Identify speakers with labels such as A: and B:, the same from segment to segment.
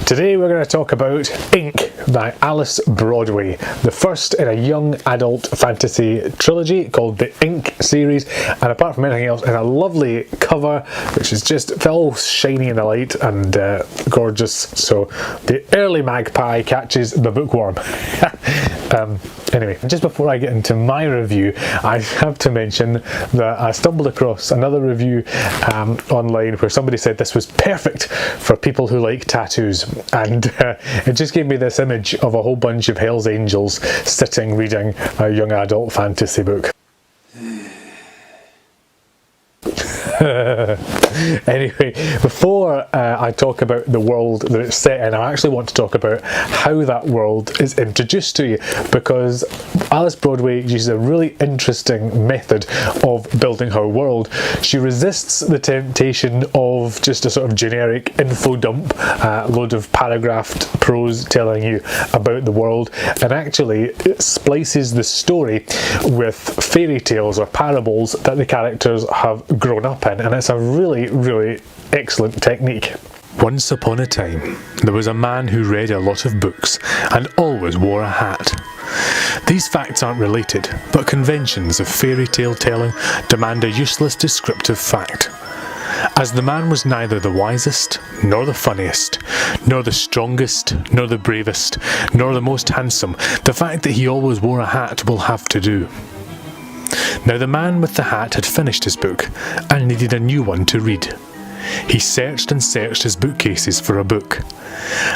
A: Today we're going to talk about Ink by Alice Broadway, the first in a young adult fantasy trilogy called the Ink series, and apart from anything else, in a lovely cover which is just all shiny in the light and gorgeous, so the early magpie catches the bookworm. Anyway, just before I get into my review, I have to mention that I stumbled across another review online where somebody said this was perfect for people who like tattoos, and it just gave me this image of a whole bunch of Hell's Angels sitting reading a young adult fantasy book. Anyway, before I talk about the world that it's set in, I actually want to talk about how that world is introduced to you, because Alice Broadway uses a really interesting method of building her world. She resists the temptation of just a sort of generic info dump, load of paragraphed prose telling you about the world, and actually splices the story with fairy tales or parables that the characters have grown up in, and it's a really excellent technique. Once upon a time, there was a man who read a lot of books and always wore a hat. These facts aren't related, but conventions of fairy tale telling demand a useless descriptive fact. As the man was neither the wisest, nor the funniest, nor the strongest, nor the bravest, nor the most handsome, the fact that he always wore a hat will have to do. Now the man with the hat had finished his book and needed a new one to read. He searched and searched his bookcases for a book.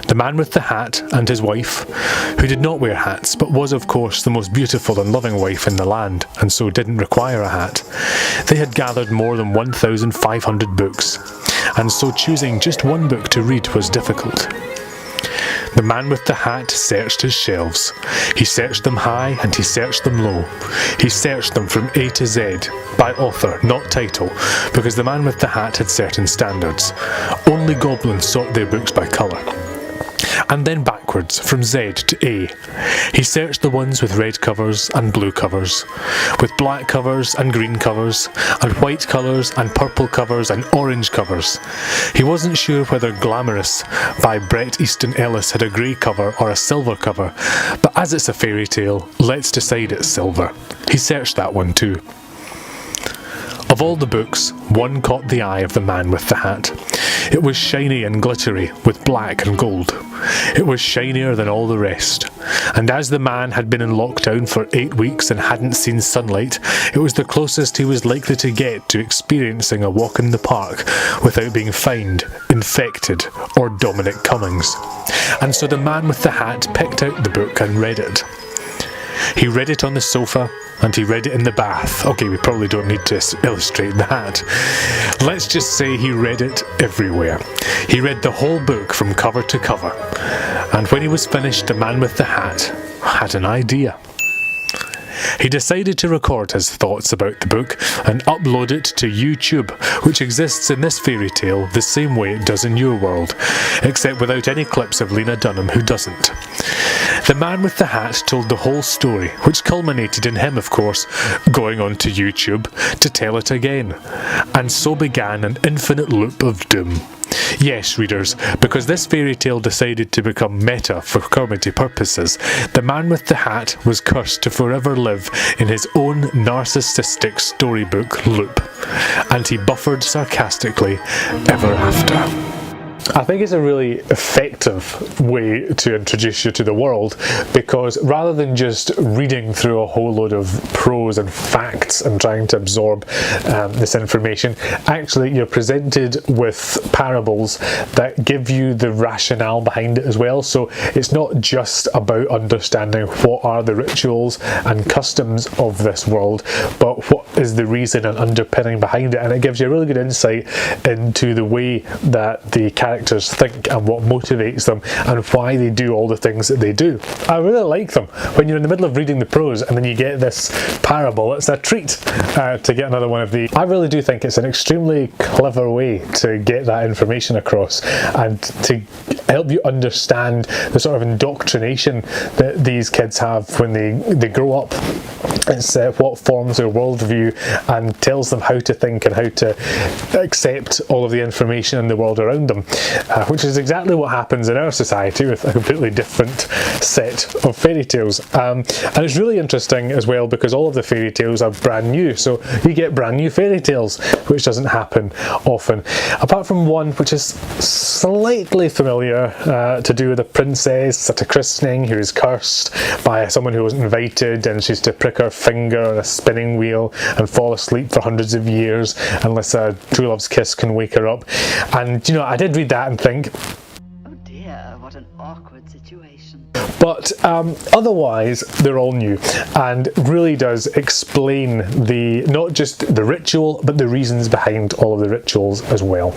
A: The man with the hat and his wife, who did not wear hats but was of course the most beautiful and loving wife in the land and so didn't require a hat, they had gathered more than 1,500 books, and so choosing just one book to read was difficult. The man with the hat searched his shelves. He searched them high and he searched them low. He searched them from A to Z, by author, not title, because the man with the hat had certain standards. Only goblins sort their books by colour. And then backwards, from Z to A. He searched the ones with red covers and blue covers, with black covers and green covers, and white colours and purple covers and orange covers. He wasn't sure whether Glamorous by Bret Easton Ellis had a grey cover or a silver cover, but as it's a fairy tale, let's decide it's silver. He searched that one too. Of all the books, one caught the eye of the man with the hat. It was shiny and glittery, with black and gold. It was shinier than all the rest. And as the man had been in lockdown for 8 weeks and hadn't seen sunlight, it was the closest he was likely to get to experiencing a walk in the park without being fined, infected, or Dominic Cummings. And so the man with the hat picked out the book and read it. He read it on the sofa, and he read it in the bath. Okay, we probably don't need to illustrate that. Let's just say he read it everywhere. He read the whole book from cover to cover. And when he was finished, the man with the hat had an idea. He decided to record his thoughts about the book and upload it to YouTube, which exists in this fairy tale the same way it does in your world, except without any clips of Lena Dunham, who doesn't. The man with the hat told the whole story, which culminated in him, of course, going on to YouTube to tell it again. And so began an infinite loop of doom. Yes, readers, because this fairy tale decided to become meta for comedy purposes, the man with the hat was cursed to forever live in his own narcissistic storybook loop, and he buffered sarcastically ever after. I think it's a really effective way to introduce you to the world, because rather than just reading through a whole load of prose and facts and trying to absorb this information, actually you're presented with parables that give you the rationale behind it as well. So it's not just about understanding what are the rituals and customs of this world, but what is the reason and underpinning behind it, and it gives you a really good insight into the way that the characters think and what motivates them and why they do all the things that they do. I really like them. When you're in the middle of reading the prose and then you get this parable, it's a treat to get another one of these. I really do think it's an extremely clever way to get that information across and to help you understand the sort of indoctrination that these kids have when they grow up. It's what forms their worldview and tells them how to think and how to accept all of the information in the world around them. which is exactly what happens in our society with a completely different set of fairy tales. And it's really interesting as well because all of the fairy tales are brand new, so you get brand new fairy tales, which doesn't happen often, apart from one which is slightly familiar, to do with a princess at a christening who is cursed by someone who wasn't invited, and she's to prick her finger on a spinning wheel and fall asleep for hundreds of years unless a true love's kiss can wake her up. And you know, I did read that and think,
B: oh dear, what an awkward situation.
A: But otherwise they're all new, and really does explain not just the ritual but the reasons behind all of the rituals as well.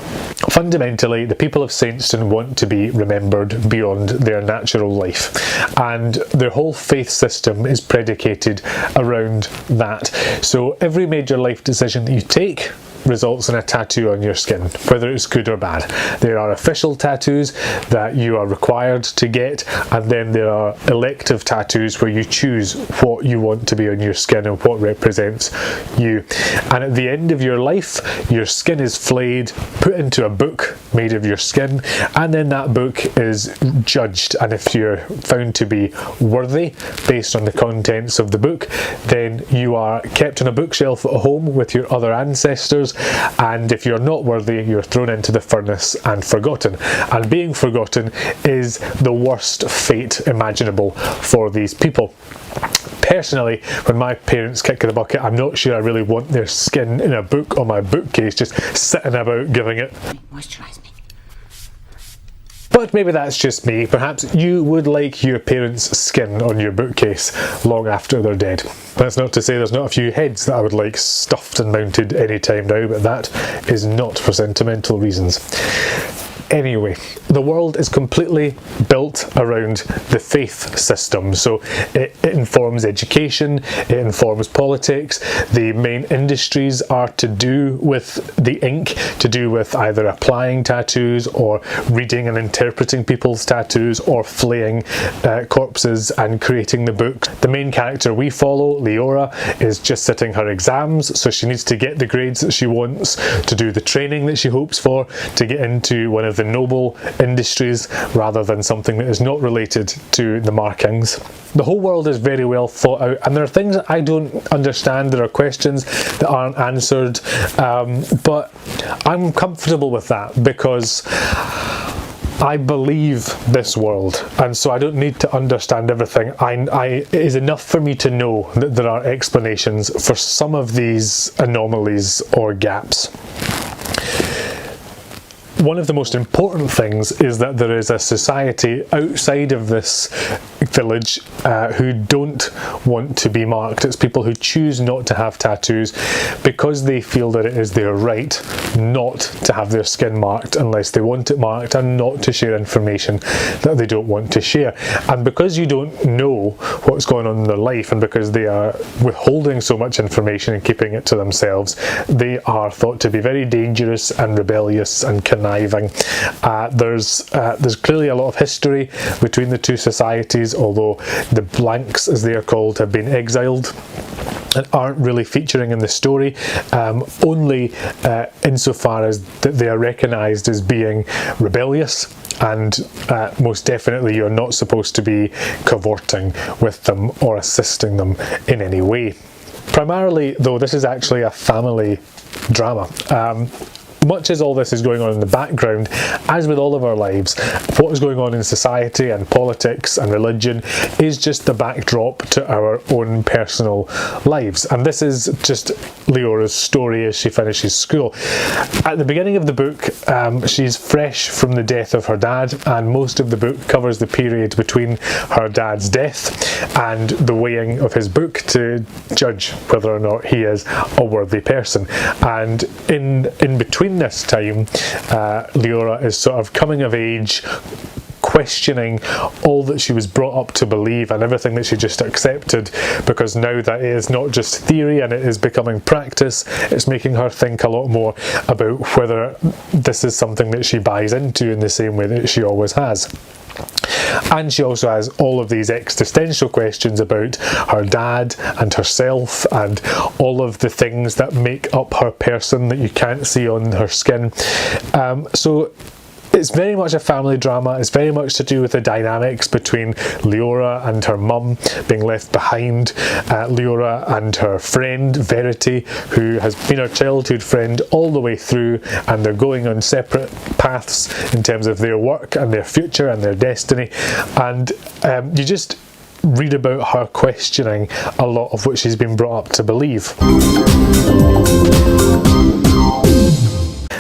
A: Fundamentally, the people of Saintston want to be remembered beyond their natural life, and their whole faith system is predicated around that. So every major life decision that you take results in a tattoo on your skin, whether it's good or bad. There are official tattoos that you are required to get, and then there are elective tattoos where you choose what you want to be on your skin and what represents you. And at the end of your life, your skin is flayed, put into a book made of your skin, and then that book is judged, and if you're found to be worthy based on the contents of the book, then you are kept on a bookshelf at home with your other ancestors, and if you're not worthy, you're thrown into the furnace and forgotten. And being forgotten is the worst fate imaginable for these people. Personally, when my parents kick the bucket, I'm not sure I really want their skin in a book on my bookcase just sitting about giving it.
B: Moisturize me.
A: But maybe that's just me. Perhaps you would like your parents' skin on your bookcase long after they're dead. That's not to say there's not a few heads that I would like stuffed and mounted any time now, but that is not for sentimental reasons. Anyway, the world is completely built around the faith system, so it informs education, it informs politics. The main industries are to do with the ink, to do with either applying tattoos or reading and interpreting people's tattoos or flaying corpses and creating the book. The main character we follow, Leora, is just sitting her exams, so she needs to get the grades that she wants, to do the training that she hopes for, to get into one of the noble industries rather than something that is not related to the markings. The whole world is very well thought out, and there are things that I don't understand, there are questions that aren't answered, but I'm comfortable with that because I believe this world, and so I don't need to understand everything. It is enough for me to know that there are explanations for some of these anomalies or gaps. One of the most important things is that there is a society outside of this village who don't want to be marked. It's people who choose not to have tattoos because they feel that it is their right not to have their skin marked unless they want it marked, and not to share information that they don't want to share. And because you don't know what's going on in their life, and because they are withholding so much information and keeping it to themselves, they are thought to be very dangerous and rebellious and conniving. There's clearly a lot of history between the two societies, although the blanks, as they are called, have been exiled and aren't really featuring in the story, only insofar as that they are recognised as being rebellious, and most definitely you're not supposed to be cavorting with them or assisting them in any way. Primarily, though, this is actually a family drama. Much as all this is going on in the background, as with all of our lives, what is going on in society and politics and religion is just the backdrop to our own personal lives. And this is just Leora's story as she finishes school. At the beginning of the book, she's fresh from the death of her dad, and most of the book covers the period between her dad's death and the weighing of his book to judge whether or not he is a worthy person. And in between this time, Leora is sort of coming of age, questioning all that she was brought up to believe and everything that she just accepted, because now that it is not just theory and it is becoming practice, it's making her think a lot more about whether this is something that she buys into in the same way that she always has. And she also has all of these existential questions about her dad and herself and all of the things that make up her person that you can't see on her skin. So It's very much a family drama. It's very much to do with the dynamics between Leora and her mum being left behind, Leora and her friend Verity, who has been her childhood friend all the way through, and they're going on separate paths in terms of their work and their future and their destiny. And you just read about her questioning a lot of what she's been brought up to believe.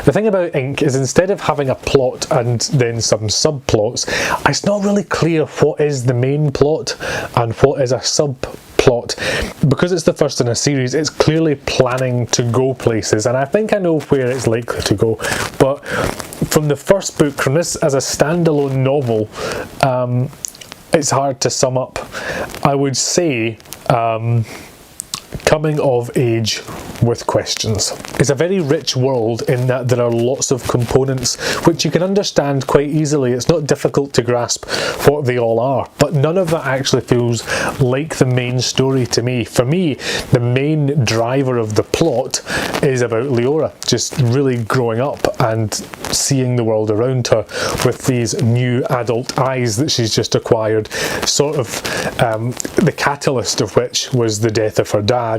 A: The thing about Ink is, instead of having a plot and then some subplots, it's not really clear what is the main plot and what is a subplot. Because it's the first in a series, it's clearly planning to go places, and I think I know where it's likely to go. But from the first book, from this as a standalone novel, it's hard to sum up. I would say coming of age with questions. It's a very rich world in that there are lots of components which you can understand quite easily. It's not difficult to grasp what they all are, but none of that actually feels like the main story to me. For me, the main driver of the plot is about Leora just really growing up and seeing the world around her with these new adult eyes that she's just acquired, sort of the catalyst of which was the death of her dad.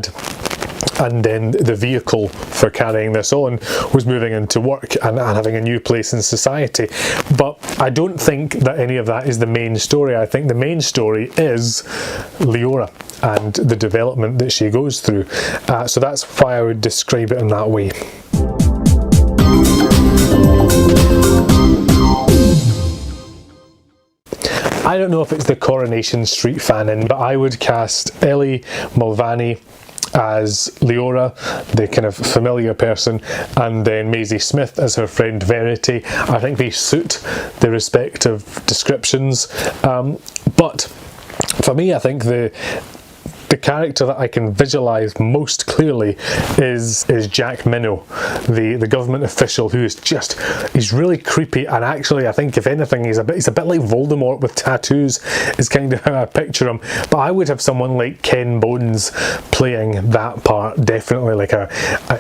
A: And then the vehicle for carrying this on was moving into work and having a new place in society. But I don't think that any of that is the main story. I think the main story is Leora and the development that she goes through. So that's why I would describe it in that way. I don't know if it's the Coronation Street fan in, but I would cast Ellie Mulvaney as Leora, the kind of familiar person, and then Maisie Smith as her friend Verity. I think they suit the respective descriptions, but for me, I think the character that I can visualise most clearly is Jack Minnow, the government official who is he's really creepy, and actually I think if anything he's a bit like Voldemort with tattoos is kind of how I picture him. But I would have someone like Ken Bones playing that part, definitely. Like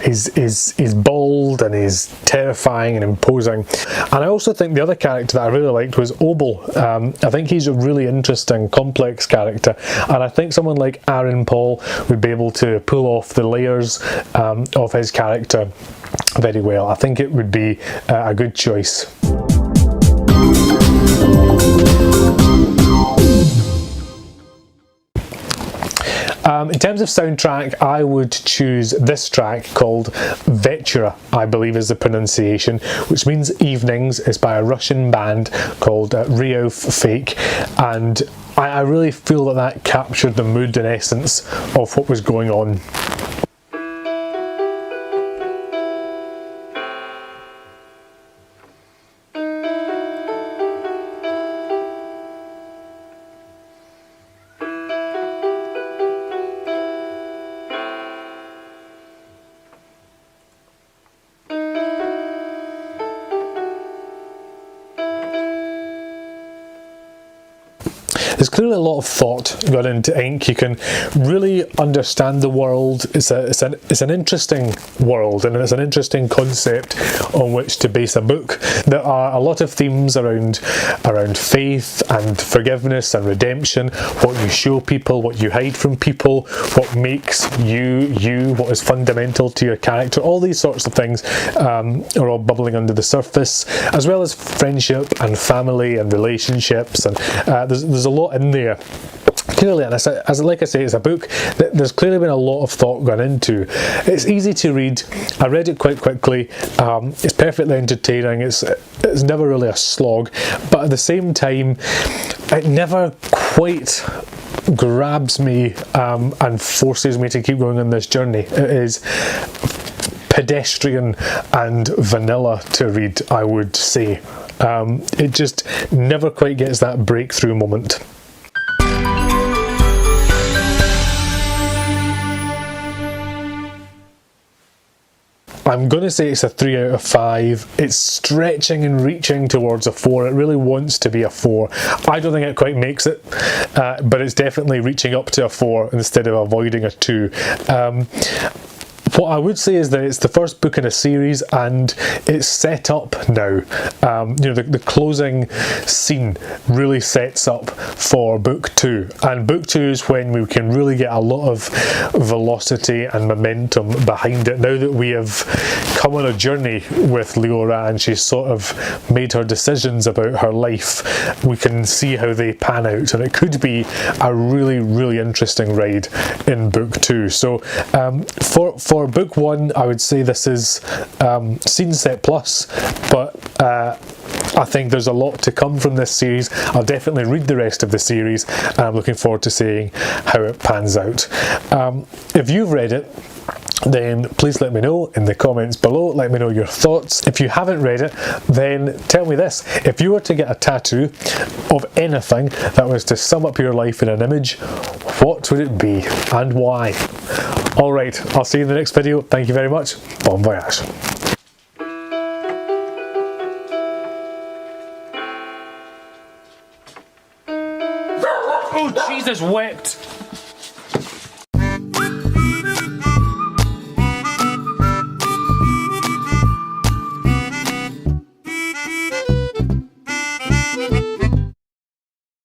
A: he's bald and he's terrifying and imposing. And I also think the other character that I really liked was Obel. I think he's a really interesting, complex character, and I think someone like Aaron Paul would be able to pull off the layers of his character very well. I think it would be a good choice. In terms of soundtrack, I would choose this track called Vetura, I believe is the pronunciation, which means evenings. It's by a Russian band called Ryov Fake, and I really feel that captured the mood and essence of what was going on. There's clearly a lot of thought gone into Ink. You can really understand the world. It's an interesting world, and it's an interesting concept on which to base a book. There are a lot of themes around faith and forgiveness and redemption, what you show people, what you hide from people, what makes you, what is fundamental to your character. All these sorts of things are all bubbling under the surface, as well as friendship and family and relationships, and there's a lot in there. Clearly, and like I say, it's a book that there's clearly been a lot of thought gone into. It's easy to read. I read it quite quickly. It's perfectly entertaining. It's never really a slog, but at the same time, it never quite grabs me and forces me to keep going on this journey. It is pedestrian and vanilla to read, I would say. It just never quite gets that breakthrough moment. I'm going to say it's a 3 out of 5. It's stretching and reaching towards a 4. It really wants to be a 4. I don't think it quite makes it, but it's definitely reaching up to a 4 instead of avoiding a 2. What I would say is that it's the first book in a series, and it's set up now. The closing scene really sets up for book 2, and book 2 is when we can really get a lot of velocity and momentum behind it. Now that we have come on a journey with Leora and she's sort of made her decisions about her life, we can see how they pan out, and it could be a really, really interesting ride in book 2. So for book 1, I would say this is scene set plus, but I think there's a lot to come from this series. I'll definitely read the rest of the series, and I'm looking forward to seeing how it pans out. If you've read it, then please let me know in the comments below. Let me know your thoughts. If you haven't read it, then tell me this: if you were to get a tattoo of anything that was to sum up your life in an image, what would it be and why? Alright, I'll see you in the next video. Thank you very much. Bon voyage. Oh, Jesus wept!